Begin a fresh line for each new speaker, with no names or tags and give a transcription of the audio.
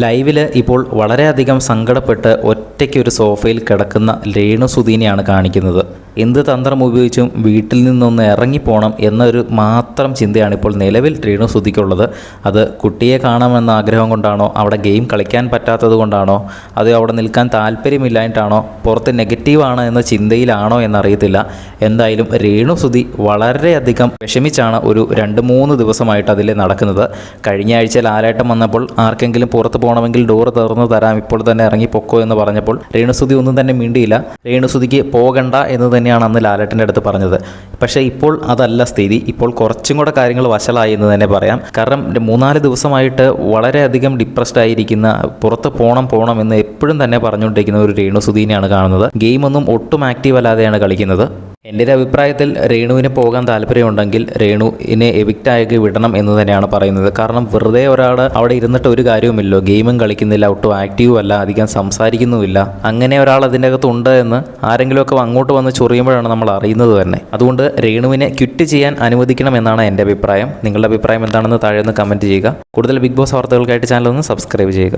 ലൈവിൽ ഇപ്പോൾ വളരെയധികം സങ്കടപ്പെട്ട് ഒറ്റയ്ക്ക് ഒരു സോഫയിൽ കിടക്കുന്ന രേണു സുധീനെയാണ് കാണിക്കുന്നത്. എന്ത് തന്ത്രം ഉപയോഗിച്ചും വീട്ടിൽ നിന്നൊന്ന് ഇറങ്ങിപ്പോണം എന്നൊരു മാത്രം ചിന്തയാണ് ഇപ്പോൾ നിലവിൽ രേണു സുധിക്കുള്ളത്. അത് കുട്ടിയെ കാണാമെന്ന ആഗ്രഹം കൊണ്ടാണോ, അവിടെ ഗെയിം കളിക്കാൻ പറ്റാത്തത് കൊണ്ടാണോ, അതോ അവിടെ നിൽക്കാൻ താല്പര്യമില്ലായിട്ടാണോ, പുറത്ത് നെഗറ്റീവാണ് എന്ന ചിന്തയിലാണോ എന്നറിയത്തില്ല. എന്തായാലും രേണു സുധി വളരെയധികം വിഷമിച്ചാണ് ഒരു 2-3 ദിവസമായിട്ട് അതിൽ നടക്കുന്നത്. കഴിഞ്ഞ ആഴ്ച ലാലേട്ടം വന്നപ്പോൾ ആർക്കെങ്കിലും പുറത്ത് പോകണമെങ്കിൽ ഡോറ് തുറന്ന് തരാം, ഇപ്പോൾ തന്നെ ഇറങ്ങിപ്പൊക്കോ എന്ന് പറഞ്ഞപ്പോൾ രേണു സുധി ഒന്നും തന്നെ മിണ്ടിയില്ല. രേണു സുധിക്ക് പോകണ്ട എന്ന് തന്നെയാണ് അന്ന് ലാലേട്ടൻ്റെ അടുത്ത് പറഞ്ഞത്. പക്ഷേ ഇപ്പോൾ അതല്ല സ്ഥിതി. ഇപ്പോൾ കുറച്ചും കൂടെ കാര്യങ്ങൾ വഷളായി എന്ന് തന്നെ പറയാം. കാരണം 3-4 ദിവസമായിട്ട് വളരെയധികം ഡിപ്രസ്ഡ് ആയിരിക്കുന്ന, പുറത്ത് പോകണം എന്ന് എപ്പോഴും തന്നെ പറഞ്ഞുകൊണ്ടിരിക്കുന്ന ഒരു രേണു സുധീനെയാണ് കാണുന്നത്. ഗെയിമൊന്നും ഒട്ടും ആക്റ്റീവ് അല്ലാതെയാണ് കളിക്കുന്നത്. എൻ്റെ ഒരു അഭിപ്രായത്തിൽ രേണുവിന് പോകാൻ താല്പര്യമുണ്ടെങ്കിൽ രേണുവിനെ എവിക്റ്റാക്കി വിടണം എന്ന് തന്നെയാണ് പറയുന്നത്. കാരണം വെറുതെ ഒരാൾ അവിടെ ഇരുന്നിട്ട് ഒരു കാര്യവുമില്ലോ. ഗെയിമും കളിക്കുന്നില്ല, ഒട്ടും ആക്റ്റീവും അല്ല, അധികം സംസാരിക്കുന്നുമില്ല. അങ്ങനെ ഒരാൾ അതിൻ്റെ അകത്തുണ്ട് എന്ന് ആരെങ്കിലുമൊക്കെ അങ്ങോട്ട് വന്ന് ചൊറിയുമ്പോഴാണ് നമ്മൾ അറിയുന്നത് തന്നെ. അതുകൊണ്ട് രേണുവിനെ ക്വിറ്റ് ചെയ്യാൻ അനുവദിക്കണം എന്നാണ് എൻ്റെ അഭിപ്രായം. നിങ്ങളുടെ അഭിപ്രായം എന്താണെന്ന് താഴെ ഒന്ന് കമൻറ്റ് ചെയ്യുക. കൂടുതൽ ബിഗ് ബോസ് വാർത്തകൾക്കായിട്ട് ചാനൽ ഒന്ന് സബ്സ്ക്രൈബ് ചെയ്യുക.